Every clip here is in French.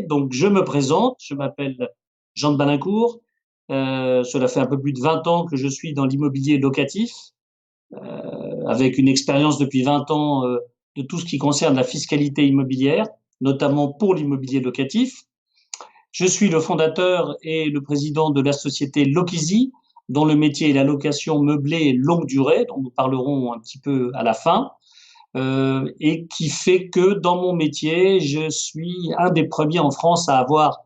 Donc, je me présente, je m'appelle Jean de Balincourt. Cela fait un peu plus de 20 ans que je suis dans l'immobilier locatif, avec une expérience depuis 20 ans de tout ce qui concerne la fiscalité immobilière, notamment pour l'immobilier locatif. Je suis le fondateur et le président de la société Lokizy, dont le métier est la location meublée longue durée, dont nous parlerons un petit peu à la fin. Et qui fait que dans mon métier, je suis un des premiers en France à avoir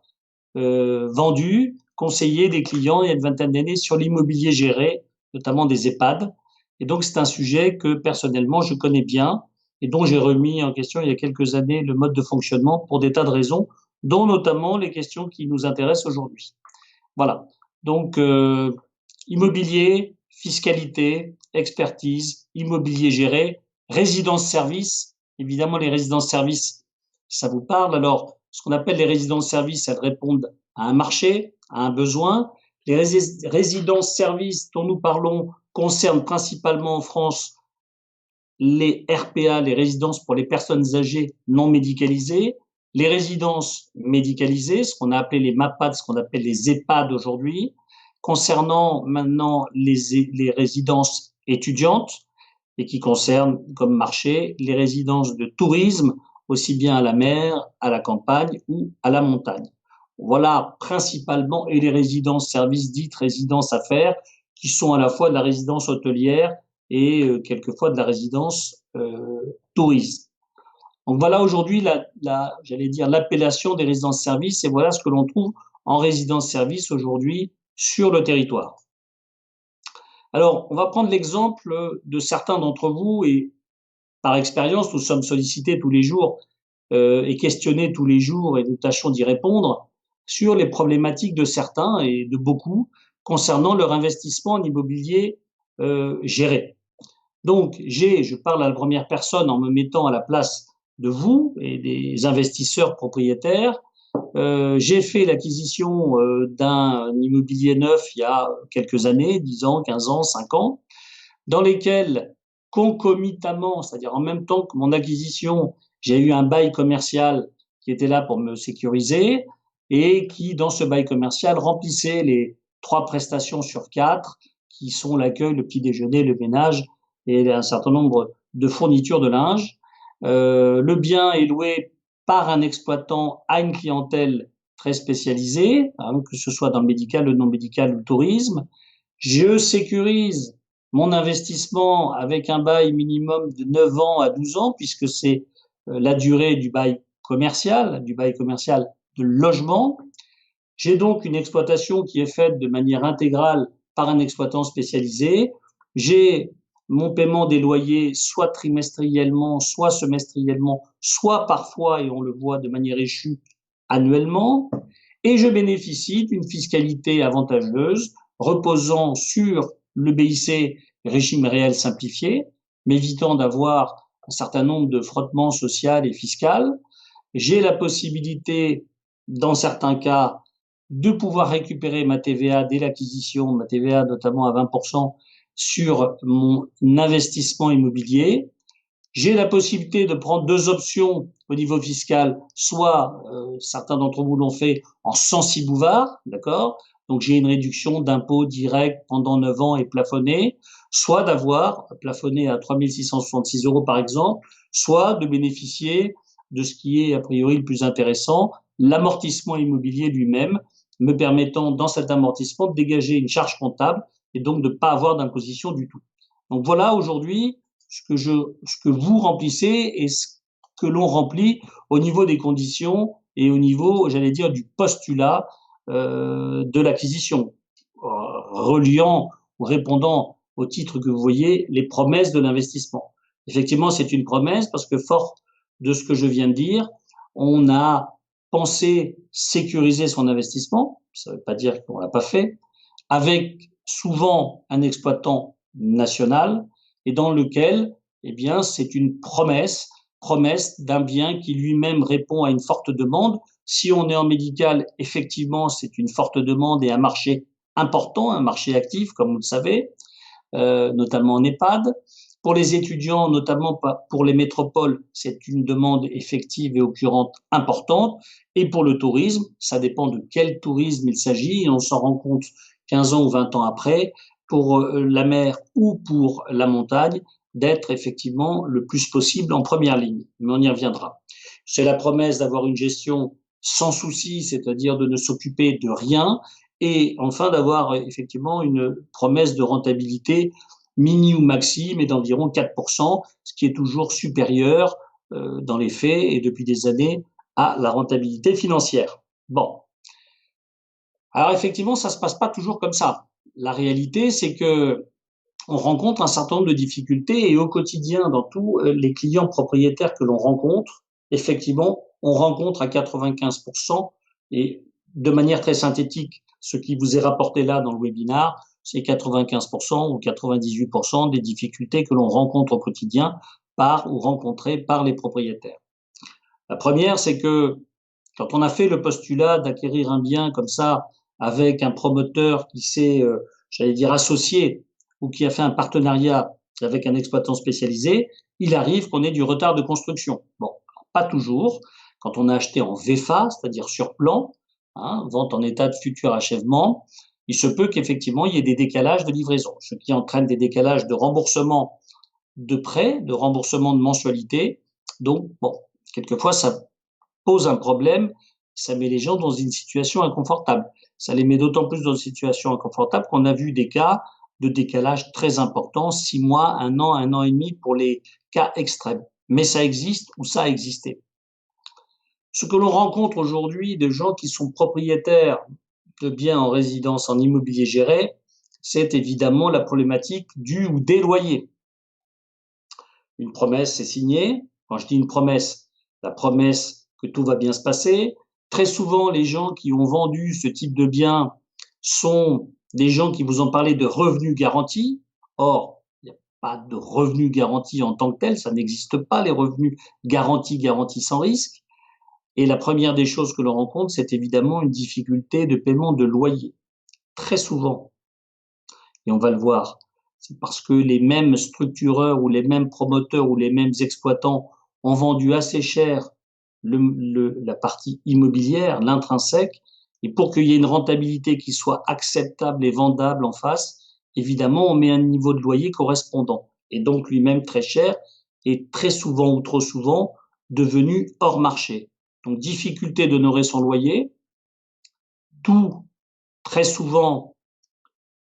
vendu, conseillé des clients il y a une vingtaine d'années sur l'immobilier géré, notamment des EHPAD. Et donc, c'est un sujet que personnellement, je connais bien et dont j'ai remis en question il y a quelques années le mode de fonctionnement pour des tas de raisons, dont notamment les questions qui nous intéressent aujourd'hui. Voilà. Donc, immobilier, fiscalité, expertise, immobilier géré, résidence-service. Évidemment, les résidences-services, ça vous parle. Alors, ce qu'on appelle les résidences-services, elles répondent à un marché, à un besoin. Les résidences-services dont nous parlons concernent principalement en France les RPA, les résidences pour les personnes âgées non médicalisées, les résidences médicalisées, ce qu'on a appelé les MAPAD, ce qu'on appelle les EHPAD aujourd'hui, concernant maintenant les résidences étudiantes et qui concernent comme marché les résidences de tourisme, aussi bien à la mer, à la campagne ou à la montagne. Voilà principalement, et les résidences services dites résidences affaires, qui sont à la fois de la résidence hôtelière et quelquefois de la résidence tourisme. Donc voilà aujourd'hui j'allais dire l'appellation des résidences-services et voilà ce que l'on trouve en résidence-service aujourd'hui sur le territoire. Alors, on va prendre l'exemple de certains d'entre vous et par expérience, nous sommes sollicités tous les jours et questionnés tous les jours et nous tâchons d'y répondre sur les problématiques de certains et de beaucoup concernant leur investissement en immobilier géré. Donc, je parle à la première personne en me mettant à la place de vous et des investisseurs propriétaires. J'ai fait l'acquisition d'un immobilier neuf il y a quelques années, 10 ans, 15 ans, 5 ans, dans lesquels, concomitamment, c'est-à-dire en même temps que mon acquisition, j'ai eu un bail commercial qui était là pour me sécuriser et qui, dans ce bail commercial, remplissait les 3 prestations sur 4, qui sont l'accueil, le petit déjeuner, le ménage et un certain nombre de fournitures de linge. Le bien est loué par un exploitant à une clientèle très spécialisée, hein, que ce soit dans le médical, le non médical ou le tourisme. Je sécurise mon investissement avec un bail minimum de 9 ans à 12 ans, puisque c'est la durée du bail commercial de logement. J'ai donc une exploitation qui est faite de manière intégrale par un exploitant spécialisé. J'ai mon paiement des loyers soit trimestriellement, soit semestriellement, soit parfois, et on le voit de manière échue, annuellement. Et je bénéficie d'une fiscalité avantageuse reposant sur le BIC, régime réel simplifié, m'évitant d'avoir un certain nombre de frottements social et fiscal. J'ai la possibilité, dans certains cas, de pouvoir récupérer ma TVA dès l'acquisition, ma TVA notamment à 20% sur mon investissement immobilier. J'ai la possibilité de prendre 2 options au niveau fiscal, soit certains d'entre vous l'ont fait en 106 bouvards, d'accord? Donc j'ai une réduction d'impôt direct pendant 9 ans et plafonné, soit d'avoir plafonné à 3 666 € par exemple, soit de bénéficier de ce qui est a priori le plus intéressant, l'amortissement immobilier lui-même, me permettant dans cet amortissement de dégager une charge comptable et donc de ne pas avoir d'imposition du tout. Donc voilà aujourd'hui ce que vous remplissez et ce que l'on remplit au niveau des conditions et au niveau, j'allais dire, du postulat de l'acquisition, reliant ou répondant au titre que vous voyez les promesses de l'investissement. Effectivement, c'est une promesse parce que fort de ce que je viens de dire, on a pensé sécuriser son investissement, ça ne veut pas dire qu'on l'a pas fait, avec souvent un exploitant national et dans lequel, eh bien, c'est une promesse d'un bien qui lui-même répond à une forte demande. Si on est en médical, effectivement, c'est une forte demande et un marché important, un marché actif, comme vous le savez, notamment en EHPAD. Pour les étudiants, notamment pour les métropoles, c'est une demande effective et occurrente importante. Et pour le tourisme, ça dépend de quel tourisme il s'agit. Et on s'en rend compte 15 ans ou 20 ans après, pour la mer ou pour la montagne, d'être effectivement le plus possible en première ligne. Mais on y reviendra. C'est la promesse d'avoir une gestion sans souci, c'est-à-dire de ne s'occuper de rien, et enfin d'avoir effectivement une promesse de rentabilité mini ou maxi, mais d'environ 4%, ce qui est toujours supérieur dans les faits et depuis des années à la rentabilité financière. Bon. Alors effectivement, ça ne se passe pas toujours comme ça. La réalité, c'est que on rencontre un certain nombre de difficultés et au quotidien, dans tous les clients propriétaires que l'on rencontre, effectivement, on rencontre à 95% et de manière très synthétique, ce qui vous est rapporté là dans le webinar, c'est 95% ou 98% des difficultés que l'on rencontre au quotidien par ou rencontrées par les propriétaires. La première, c'est que quand on a fait le postulat d'acquérir un bien comme ça avec un promoteur qui s'est, j'allais dire, associé ou qui a fait un partenariat avec un exploitant spécialisé, il arrive qu'on ait du retard de construction. Bon, pas toujours. Quand on a acheté en VFA, c'est-à-dire sur plan, vente en état de futur achèvement, il se peut qu'effectivement il y ait des décalages de livraison, ce qui entraîne des décalages de remboursement de prêts, de remboursement de mensualités. Donc, bon, quelquefois ça pose un problème, ça met les gens dans une situation inconfortable. Ça les met d'autant plus dans une situation inconfortable qu'on a vu des cas de décalage très important, 6 mois, 1 an et demi pour les cas extrêmes. Mais ça existe ou ça a existé. Ce que l'on rencontre aujourd'hui de gens qui sont propriétaires de biens en résidence en immobilier géré, c'est évidemment la problématique du ou des loyers. Une promesse est signée. Quand je dis une promesse, la promesse que tout va bien se passer. Très souvent, les gens qui ont vendu ce type de bien sont des gens qui vous ont parlé de revenus garantis. Or, il n'y a pas de revenus garantis en tant que tel, ça n'existe pas, les revenus garantis sans risque. Et la première des choses que l'on rencontre, c'est évidemment une difficulté de paiement de loyer. Très souvent, et on va le voir, c'est parce que les mêmes structureurs ou les mêmes promoteurs ou les mêmes exploitants ont vendu assez cher la partie immobilière, l'intrinsèque, et pour qu'il y ait une rentabilité qui soit acceptable et vendable en face, évidemment, on met un niveau de loyer correspondant, et donc lui-même très cher, et très souvent ou trop souvent devenu hors marché. Donc difficulté d'honorer son loyer, tout très souvent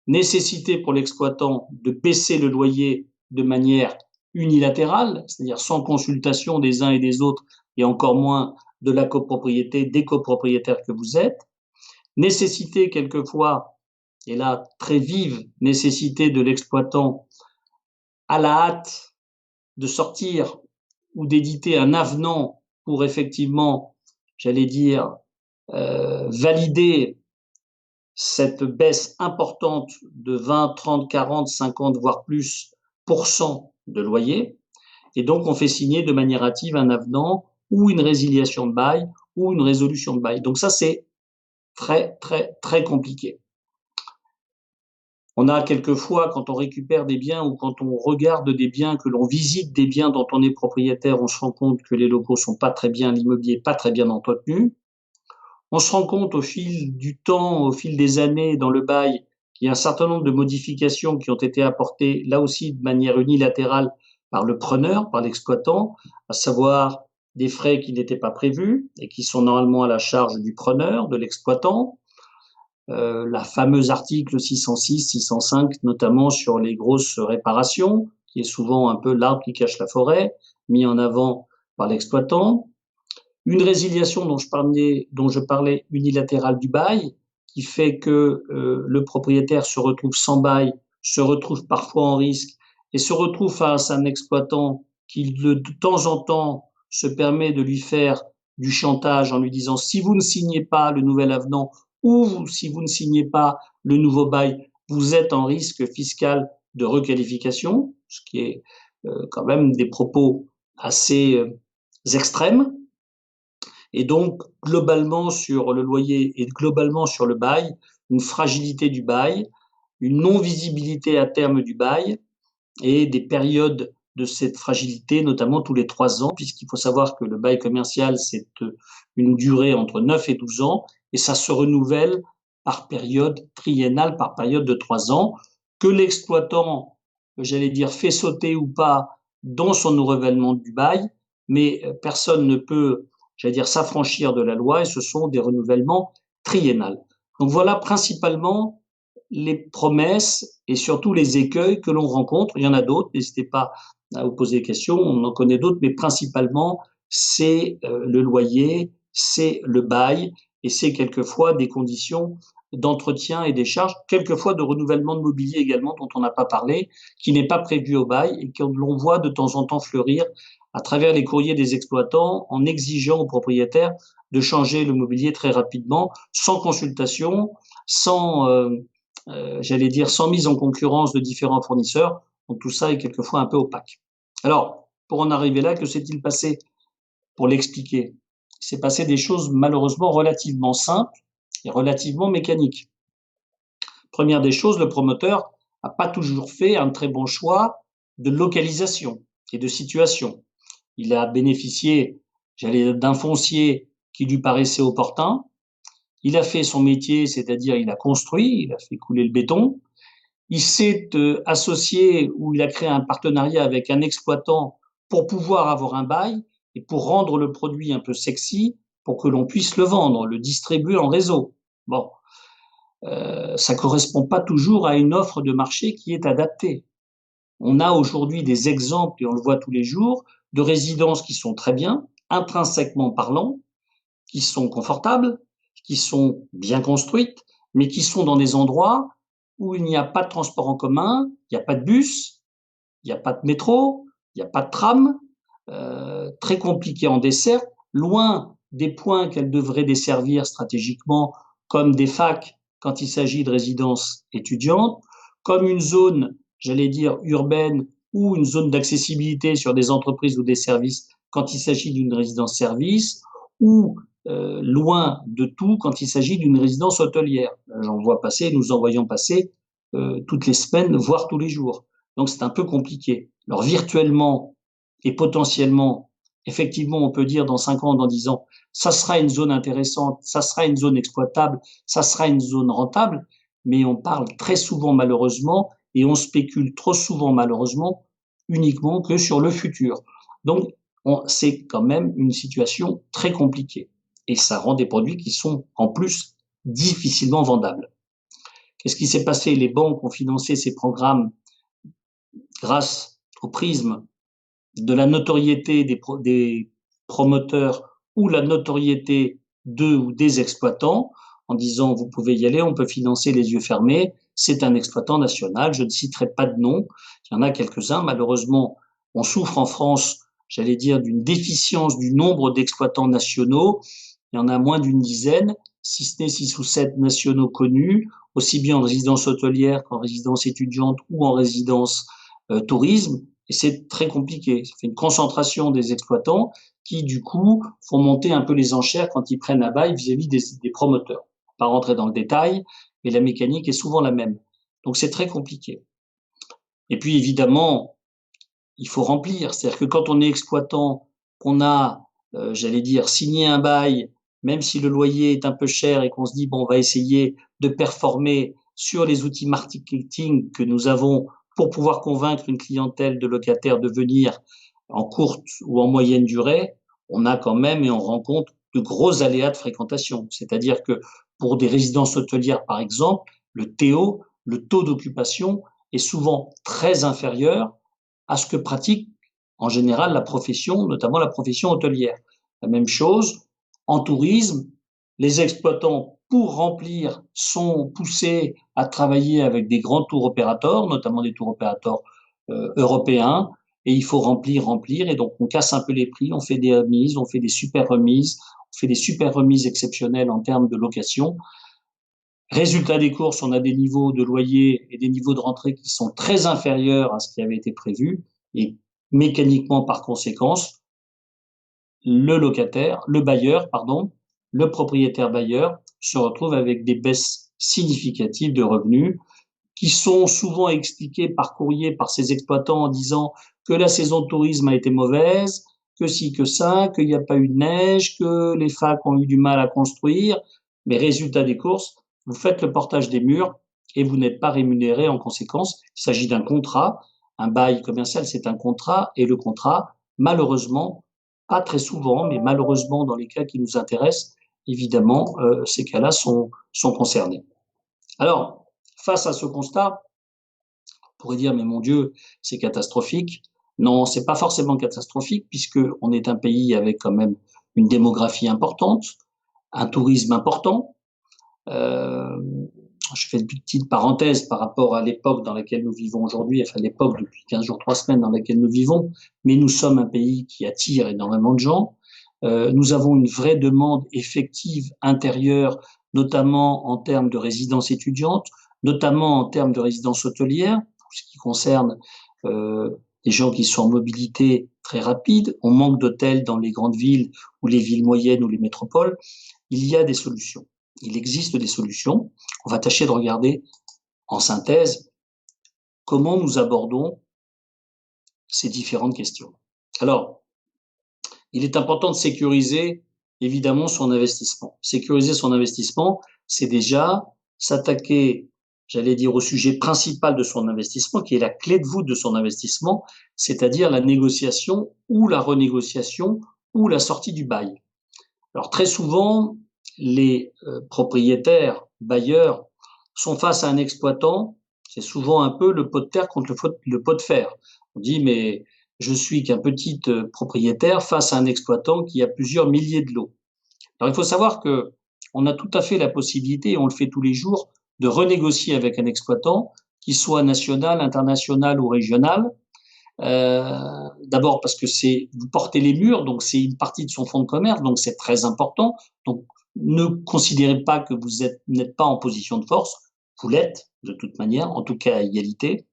nécessité pour l'exploitant de baisser le loyer de manière unilatérale, c'est-à-dire sans consultation des uns et des autres, et encore moins de la copropriété, des copropriétaires que vous êtes. Nécessité quelquefois, et là très vive nécessité de l'exploitant à la hâte de sortir ou d'éditer un avenant pour effectivement, j'allais dire, valider cette baisse importante de 20, 30, 40, 50, voire plus % de loyer. Et donc, on fait signer de manière hâtive un avenant ou une résiliation de bail ou une résolution de bail. Donc ça, c'est très, très, très compliqué. On a quelquefois, quand on récupère des biens ou quand on regarde des biens, que l'on visite des biens dont on est propriétaire, on se rend compte que les locaux sont pas très bien, l'immobilier pas très bien entretenu. On se rend compte au fil du temps, au fil des années dans le bail, qu'il y a un certain nombre de modifications qui ont été apportées là aussi de manière unilatérale par le preneur, par l'exploitant, à savoir des frais qui n'étaient pas prévus et qui sont normalement à la charge du preneur, de l'exploitant. La fameuse article 606, 605, notamment sur les grosses réparations, qui est souvent un peu l'arbre qui cache la forêt, mis en avant par l'exploitant. Une résiliation dont je parlais unilatérale du bail, qui fait que le propriétaire se retrouve sans bail, se retrouve parfois en risque et se retrouve face à un exploitant qui de temps en temps se permet de lui faire du chantage en lui disant si vous ne signez pas le nouvel avenant ou si vous ne signez pas le nouveau bail, vous êtes en risque fiscal de requalification, ce qui est quand même des propos assez extrêmes. Et donc, globalement sur le loyer et globalement sur le bail, une fragilité du bail, une non-visibilité à terme du bail et des périodes de cette fragilité, notamment tous les 3 ans, puisqu'il faut savoir que le bail commercial, c'est une durée entre 9 et 12 ans, et ça se renouvelle par période triennale, par période de 3 ans, que l'exploitant, j'allais dire, fait sauter ou pas dans son renouvellement du bail, mais personne ne peut, j'allais dire, s'affranchir de la loi, et ce sont des renouvellements triennales. Donc voilà principalement les promesses et surtout les écueils que l'on rencontre. Il y en a d'autres, n'hésitez pas à vous poser des questions, on en connaît d'autres, mais principalement, c'est le loyer, c'est le bail, et c'est quelquefois des conditions d'entretien et des charges, quelquefois de renouvellement de mobilier également, dont on n'a pas parlé, qui n'est pas prévu au bail et que l'on voit de temps en temps fleurir à travers les courriers des exploitants en exigeant aux propriétaires de changer le mobilier très rapidement, sans consultation, sans, j'allais dire, sans mise en concurrence de différents fournisseurs. Donc tout ça est quelquefois un peu opaque. Alors, pour en arriver là, que s'est-il passé? Pour l'expliquer, il s'est passé des choses malheureusement relativement simples et relativement mécaniques. Première des choses, le promoteur n'a pas toujours fait un très bon choix de localisation et de situation. Il a bénéficié, j'allais dire, d'un foncier qui lui paraissait opportun. Il a fait son métier, c'est-à-dire il a construit, il a fait couler le béton. Il s'est associé ou il a créé un partenariat avec un exploitant pour pouvoir avoir un bail et pour rendre le produit un peu sexy pour que l'on puisse le vendre, le distribuer en réseau. Bon, ça correspond pas toujours à une offre de marché qui est adaptée. On a aujourd'hui des exemples, et on le voit tous les jours, de résidences qui sont très bien, intrinsèquement parlant, qui sont confortables, qui sont bien construites, mais qui sont dans des endroits où il n'y a pas de transport en commun, il n'y a pas de bus, il n'y a pas de métro, il n'y a pas de tram, très compliqué en dessert, loin des points qu'elle devrait desservir stratégiquement, comme des facs quand il s'agit de résidences étudiantes, comme une zone, j'allais dire, urbaine ou une zone d'accessibilité sur des entreprises ou des services quand il s'agit d'une résidence-service, ou loin de tout quand il s'agit d'une résidence hôtelière. J'en vois passer, nous en voyons passer toutes les semaines, voire tous les jours. Donc c'est un peu compliqué. Alors virtuellement et potentiellement, effectivement, on peut dire dans 5 ans, dans 10 ans, ça sera une zone intéressante, ça sera une zone exploitable, ça sera une zone rentable, mais on parle très souvent malheureusement et on spécule trop souvent malheureusement uniquement que sur le futur. Donc c'est quand même une situation très compliquée et ça rend des produits qui sont en plus difficilement vendables. Qu'est-ce qui s'est passé? Les banques ont financé ces programmes grâce au prisme de la notoriété des promoteurs ou la notoriété d'eux ou des exploitants en disant vous pouvez y aller, on peut financer les yeux fermés, c'est un exploitant national, je ne citerai pas de nom, il y en a quelques-uns, malheureusement on souffre en France, j'allais dire, d'une déficience du nombre d'exploitants nationaux, il y en a moins d'une dizaine, si ce n'est 6 ou 7 nationaux connus, aussi bien en résidence hôtelière qu'en résidence étudiante ou en résidence tourisme, et c'est très compliqué. Ça fait une concentration des exploitants qui, du coup, font monter un peu les enchères quand ils prennent à bail vis-à-vis des promoteurs. Pas rentrer dans le détail, mais la mécanique est souvent la même. Donc c'est très compliqué. Et puis évidemment, il faut remplir. C'est-à-dire que quand on est exploitant, qu'on a, j'allais dire, signé un bail, même si le loyer est un peu cher et qu'on se dit, bon, on va essayer de performer sur les outils marketing que nous avons pour pouvoir convaincre une clientèle de locataires de venir en courte ou en moyenne durée, on a quand même et on rencontre de gros aléas de fréquentation. C'est-à-dire que pour des résidences hôtelières, par exemple, le TO, le taux d'occupation, est souvent très inférieur à ce que pratique en général la profession, notamment la profession hôtelière. La même chose, en tourisme, les exploitants, pour remplir, sont poussés à travailler avec des grands tours opérateurs, notamment des tours opérateurs européens, et il faut remplir, remplir, et donc on casse un peu les prix, on fait des remises, on fait des super remises, on fait des super remises exceptionnelles en termes de location. Résultat des courses, on a des niveaux de loyer et des niveaux de rentrée qui sont très inférieurs à ce qui avait été prévu, et mécaniquement, par conséquence, le bailleur, pardon, le propriétaire bailleur se retrouve avec des baisses significatives de revenus qui sont souvent expliqués par courrier par ces exploitants en disant que la saison de tourisme a été mauvaise, que ci, que ça, qu'il n'y a pas eu de neige, que les facs ont eu du mal à construire. Mais résultat des courses, vous faites le portage des murs et vous n'êtes pas rémunéré en conséquence. Il s'agit d'un contrat. Un bail commercial, c'est un contrat et le contrat, malheureusement, pas très souvent, mais malheureusement dans les cas qui nous intéressent, évidemment, ces cas-là sont concernés. Alors, face à ce constat, on pourrait dire, mais mon Dieu, c'est catastrophique. Non, c'est pas forcément catastrophique puisque on est un pays avec quand même une démographie importante, un tourisme important. Je fais une petite parenthèse par rapport à l'époque dans laquelle nous vivons aujourd'hui, enfin l'époque depuis 15 jours, 3 semaines dans laquelle nous vivons, mais nous sommes un pays qui attire énormément de gens. Nous avons une vraie demande effective intérieure, notamment en termes de résidences étudiantes, notamment en termes de résidences hôtelières, pour ce qui concerne les gens qui sont en mobilité très rapide. On manque d'hôtels dans les grandes villes ou les villes moyennes ou les métropoles. Il y a des solutions. Il existe des solutions. On va tâcher de regarder en synthèse comment nous abordons ces différentes questions. Alors, il est important de sécuriser évidemment son investissement. Sécuriser son investissement, c'est déjà s'attaquer, j'allais dire, au sujet principal de son investissement, qui est la clé de voûte de son investissement, c'est-à-dire la négociation ou la renégociation ou la sortie du bail. Alors très souvent, les propriétaires, bailleurs, sont face à un exploitant, c'est souvent un peu le pot de terre contre le pot de fer. On dit, mais je suis qu'un petit propriétaire face à un exploitant qui a plusieurs milliers de lots. Alors il faut savoir que on a tout à fait la possibilité, et on le fait tous les jours, de renégocier avec un exploitant, qu'il soit national, international ou régional. D'abord parce que vous portez les murs, donc c'est une partie de son fonds de commerce, donc c'est très important. Donc ne considérez pas que vous n'êtes pas en position de force, vous l'êtes de toute manière, en tout cas à égalité.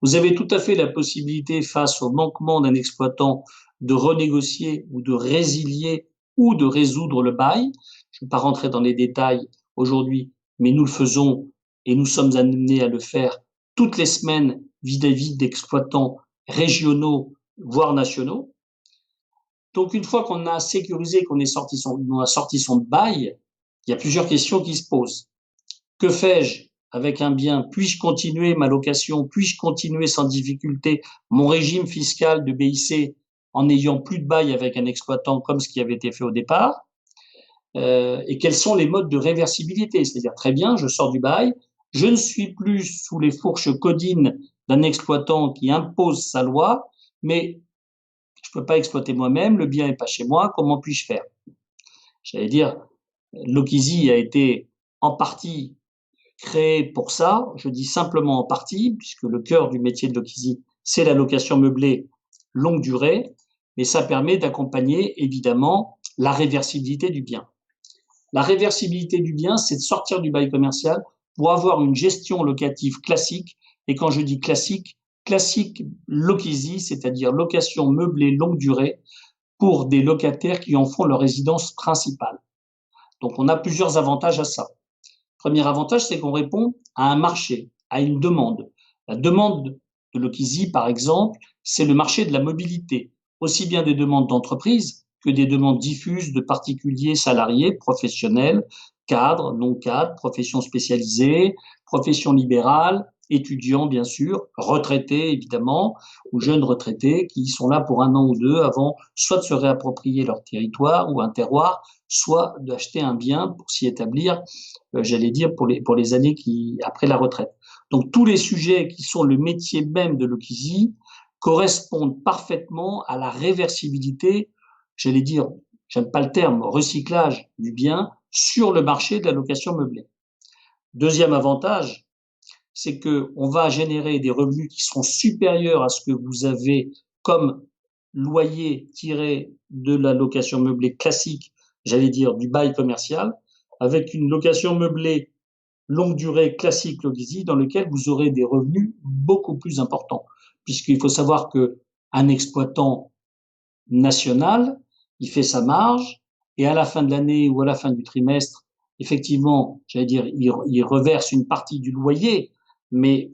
Vous avez tout à fait la possibilité, face au manquement d'un exploitant, de renégocier ou de résilier ou de résoudre le bail. Je ne vais pas rentrer dans les détails aujourd'hui, mais nous le faisons et nous sommes amenés à le faire toutes les semaines vis-à-vis d'exploitants régionaux, voire nationaux. Donc, une fois qu'on a sécurisé, qu'on a sorti son bail, il y a plusieurs questions qui se posent. Que fais-je avec un bien? Puis-je continuer ma location? Puis-je continuer sans difficulté mon régime fiscal de BIC en n'ayant plus de bail avec un exploitant comme ce qui avait été fait au départ? Et quels sont les modes de réversibilité? C'est-à-dire, très bien, je sors du bail, je ne suis plus sous les fourches codines d'un exploitant qui impose sa loi, mais je peux pas exploiter moi-même, le bien est pas chez moi, comment puis-je faire? J'allais dire, Lokizi a été en partie créé pour ça, je dis simplement en partie, puisque le cœur du métier de Lokizi, c'est la location meublée longue durée, mais ça permet d'accompagner évidemment la réversibilité du bien. La réversibilité du bien, c'est de sortir du bail commercial pour avoir une gestion locative classique, et quand je dis classique, classique Lokizi, c'est-à-dire location meublée longue durée pour des locataires qui en font leur résidence principale. Donc on a plusieurs avantages à ça. Premier avantage, c'est qu'on répond à un marché, à une demande. La demande de Lokizi, par exemple, c'est le marché de la mobilité, aussi bien des demandes d'entreprises que des demandes diffuses de particuliers, salariés, professionnels, cadres, non-cadres, professions spécialisées, professions libérales, étudiants bien sûr, retraités évidemment, ou jeunes retraités qui sont là pour 1 an ou 2 avant soit de se réapproprier leur territoire ou un terroir, soit d'acheter un bien pour s'y établir, j'allais dire pour les années après la retraite. Donc tous les sujets qui sont le métier même de Lokizi correspondent parfaitement à la réversibilité, j'allais dire, j'aime pas le terme, recyclage du bien sur le marché de la location meublée. Deuxième avantage, c'est que on va générer des revenus qui seront supérieurs à ce que vous avez comme loyer tiré de la location meublée classique, j'allais dire du bail commercial, avec une location meublée longue durée classique Lokizi dans lequel vous aurez des revenus beaucoup plus importants. Puisqu'il faut savoir que un exploitant national, il fait sa marge et à la fin de l'année ou à la fin du trimestre, effectivement, j'allais dire, il reverse une partie du loyer, mais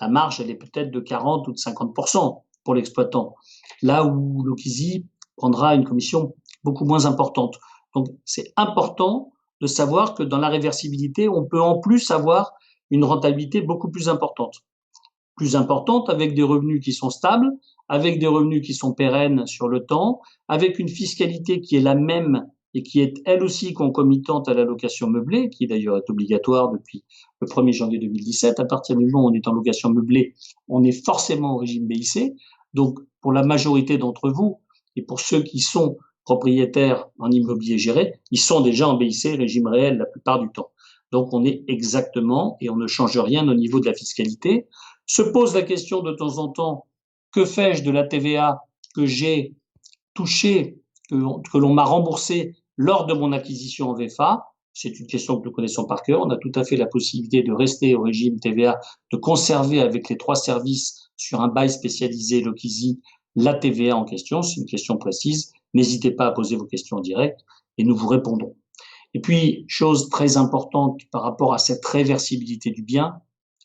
la marge, elle est peut-être de 40 ou de 50% pour l'exploitant, là où l'Ocisi prendra une commission beaucoup moins importante. Donc, c'est important de savoir que dans la réversibilité, on peut en plus avoir une rentabilité beaucoup plus importante. Plus importante avec des revenus qui sont stables, avec des revenus qui sont pérennes sur le temps, avec une fiscalité qui est la même et qui est elle aussi concomitante à la location meublée, qui d'ailleurs est obligatoire depuis le 1er janvier 2017. À partir du moment où on est en location meublée, on est forcément au régime BIC. Donc, pour la majorité d'entre vous, et pour ceux qui sont propriétaires en immobilier géré, ils sont déjà en BIC, régime réel la plupart du temps. Donc, on est exactement, et on ne change rien au niveau de la fiscalité. Se pose la question de temps en temps, que fais-je de la TVA que j'ai touchée, que l'on m'a remboursée lors de mon acquisition en VFA? C'est une question que nous connaissons par cœur. On a tout à fait la possibilité de rester au régime TVA, de conserver avec les 3 services sur un bail spécialisé Lokisi la TVA en question. C'est une question précise. N'hésitez pas à poser vos questions en direct et nous vous répondrons. Et puis, chose très importante par rapport à cette réversibilité du bien,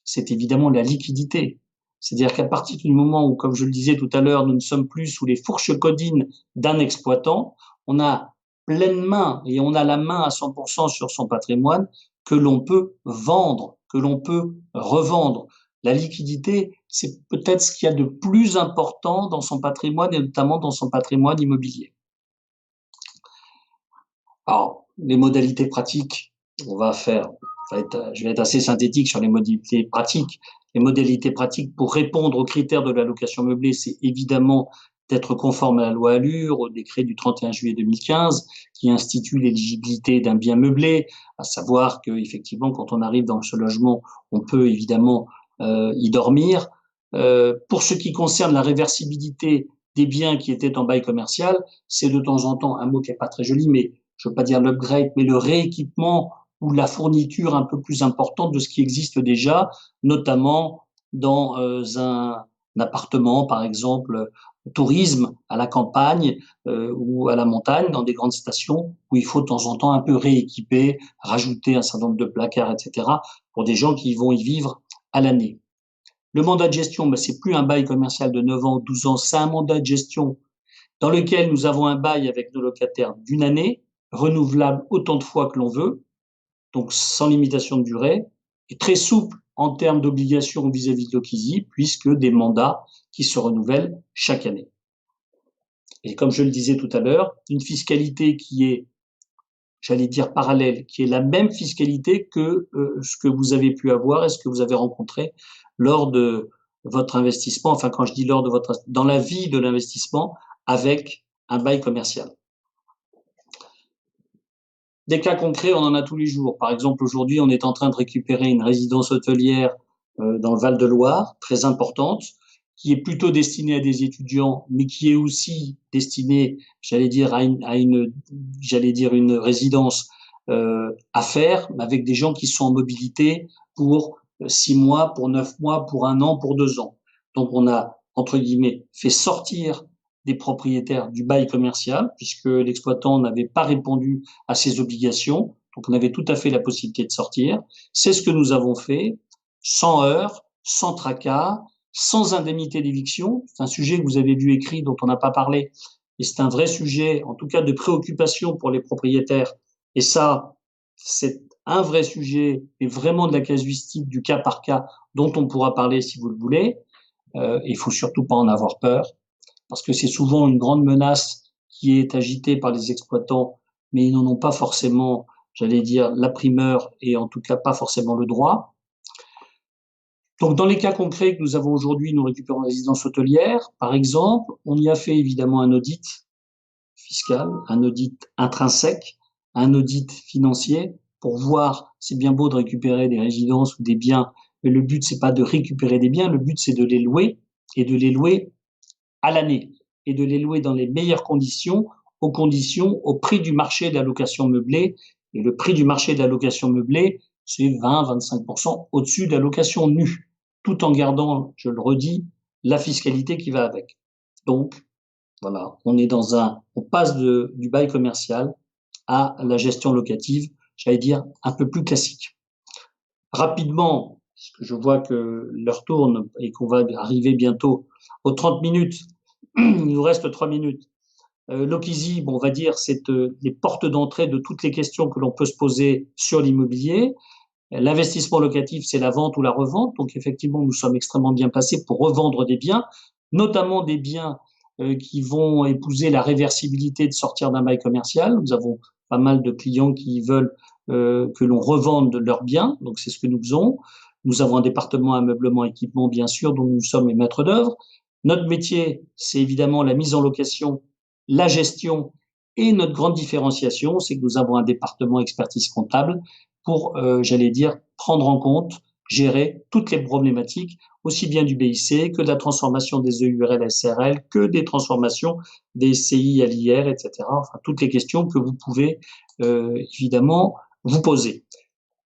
c'est évidemment la liquidité. C'est-à-dire qu'à partir du moment où, comme je le disais tout à l'heure, nous ne sommes plus sous les fourches codines d'un exploitant, on a pleine main et on a la main à 100% sur son patrimoine que l'on peut vendre, que l'on peut revendre. La liquidité, c'est peut-être ce qu'il y a de plus important dans son patrimoine et notamment dans son patrimoine immobilier. Alors, les modalités pratiques, je vais être assez synthétique sur les modalités pratiques. Les modalités pratiques pour répondre aux critères de la location meublée, c'est évidemment d'être conforme à la loi Allure, au décret du 31 juillet 2015, qui institue l'éligibilité d'un bien meublé, à savoir que effectivement, quand on arrive dans ce logement, on peut évidemment y dormir. Pour ce qui concerne la réversibilité des biens qui étaient en bail commercial, c'est de temps en temps un mot qui est pas très joli, mais je veux pas dire l'upgrade, mais le rééquipement ou la fourniture un peu plus importante de ce qui existe déjà, notamment dans un appartement, par exemple, tourisme à la campagne ou à la montagne, dans des grandes stations, où il faut de temps en temps un peu rééquiper, rajouter un certain nombre de placards, etc., pour des gens qui vont y vivre à l'année. Le mandat de gestion, ben, c'est plus un bail commercial de 9 ans, 12 ans, c'est un mandat de gestion dans lequel nous avons un bail avec nos locataires d'1 année, renouvelable autant de fois que l'on veut, donc sans limitation de durée, et très souple en termes d'obligations vis-à-vis de l'Ocisi, puisque des mandats qui se renouvellent chaque année. Et comme je le disais tout à l'heure, une fiscalité qui est, j'allais dire parallèle, qui est la même fiscalité que ce que vous avez pu avoir et ce que vous avez rencontré lors de votre investissement, enfin quand je dis lors de dans la vie de l'investissement avec un bail commercial. Des cas concrets, on en a tous les jours. Par exemple, aujourd'hui, on est en train de récupérer une résidence hôtelière dans le Val-de-Loire, très importante, qui est plutôt destinée à des étudiants, mais qui est aussi destinée, j'allais dire, à une résidence à faire, avec des gens qui sont en mobilité pour 6 mois, pour 9 mois, pour 1 an, pour 2 ans. Donc, on a, entre guillemets, fait sortir des propriétaires du bail commercial, puisque l'exploitant n'avait pas répondu à ses obligations. Donc, on avait tout à fait la possibilité de sortir. C'est ce que nous avons fait, sans heurts, sans tracas, sans indemnité d'éviction. C'est un sujet que vous avez vu écrit, dont on n'a pas parlé, et c'est un vrai sujet, en tout cas de préoccupation pour les propriétaires. Et ça, c'est un vrai sujet, et vraiment de la casuistique, du cas par cas, dont on pourra parler si vous le voulez. Il faut surtout pas en avoir peur, parce que c'est souvent une grande menace qui est agitée par les exploitants, mais ils n'en ont pas forcément, j'allais dire, la primeur et en tout cas pas forcément le droit. Donc, dans les cas concrets que nous avons aujourd'hui, nous récupérons une résidence hôtelière, par exemple, on y a fait évidemment un audit fiscal, un audit intrinsèque, un audit financier pour voir, c'est bien beau de récupérer des résidences ou des biens, mais le but, c'est pas de récupérer des biens, le but, c'est de les louer et de les louer à l'année et de les louer dans les meilleures conditions, au prix du marché de la location meublée. Et le prix du marché de la location meublée, c'est 20-25% au-dessus de la location nue, tout en gardant, je le redis, la fiscalité qui va avec. Donc, voilà, on passe du bail commercial à la gestion locative, j'allais dire un peu plus classique. Rapidement, puisque je vois que l'heure tourne et qu'on va arriver bientôt aux 30 minutes. Il nous reste 3 minutes. L'Ochisy, bon, on va dire, c'est les portes d'entrée de toutes les questions que l'on peut se poser sur l'immobilier. L'investissement locatif, c'est la vente ou la revente. Donc, effectivement, nous sommes extrêmement bien placés pour revendre des biens, notamment des biens qui vont épouser la réversibilité de sortir d'un bail commercial. Nous avons pas mal de clients qui veulent que l'on revende leurs biens. Donc, c'est ce que nous faisons. Nous avons un département ameublement équipement, bien sûr, dont nous sommes les maîtres d'œuvre. Notre métier, c'est évidemment la mise en location, la gestion et notre grande différenciation, c'est que nous avons un département expertise comptable pour, j'allais dire, prendre en compte, gérer toutes les problématiques, aussi bien du BIC que de la transformation des EURL à SRL, que des transformations des CI à l'IR, etc. Enfin, toutes les questions que vous pouvez évidemment vous poser.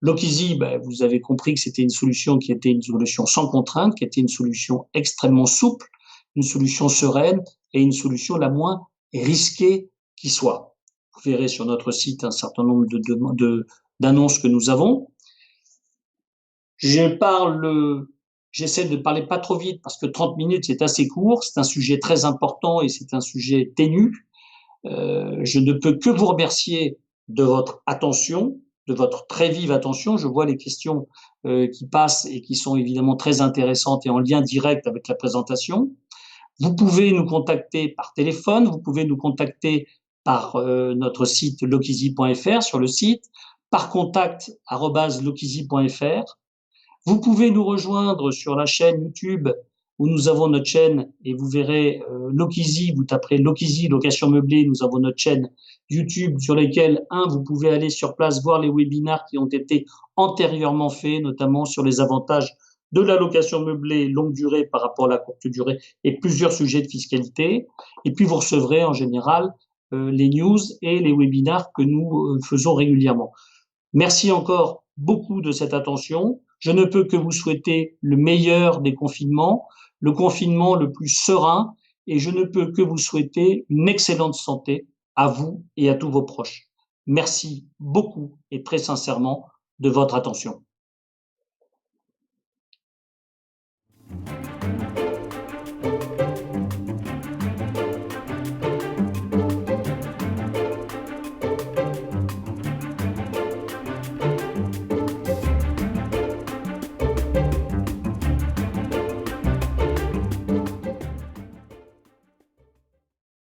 L'Ochisy, vous avez compris que c'était une solution qui était une solution sans contrainte, qui était une solution extrêmement souple, une solution sereine et une solution la moins risquée qui soit. Vous verrez sur notre site un certain nombre d'annonces que nous avons. J'essaie de parler pas trop vite parce que 30 minutes, c'est assez court. C'est un sujet très important et c'est un sujet ténu. Je ne peux que vous remercier de votre attention, de votre très vive attention. Je vois les questions qui passent et qui sont évidemment très intéressantes et en lien direct avec la présentation. Vous pouvez nous contacter par téléphone, vous pouvez nous contacter par notre site lochisy.fr sur le site, par contact@lochisy.fr. Vous pouvez nous rejoindre sur la chaîne YouTube où nous avons notre chaîne et vous verrez Lochisy, vous taperez Lochisy, location meublée, nous avons notre chaîne YouTube sur lesquelles, vous pouvez aller sur place voir les webinaires qui ont été antérieurement faits, notamment sur les avantages de la location meublée longue durée par rapport à la courte durée et plusieurs sujets de fiscalité. Et puis vous recevrez en général les news et les webinaires que nous faisons régulièrement. Merci encore beaucoup de cette attention. Je ne peux que vous souhaiter le meilleur des confinements, le confinement le plus serein, et je ne peux que vous souhaiter une excellente santé à vous et à tous vos proches. Merci beaucoup et très sincèrement de votre attention.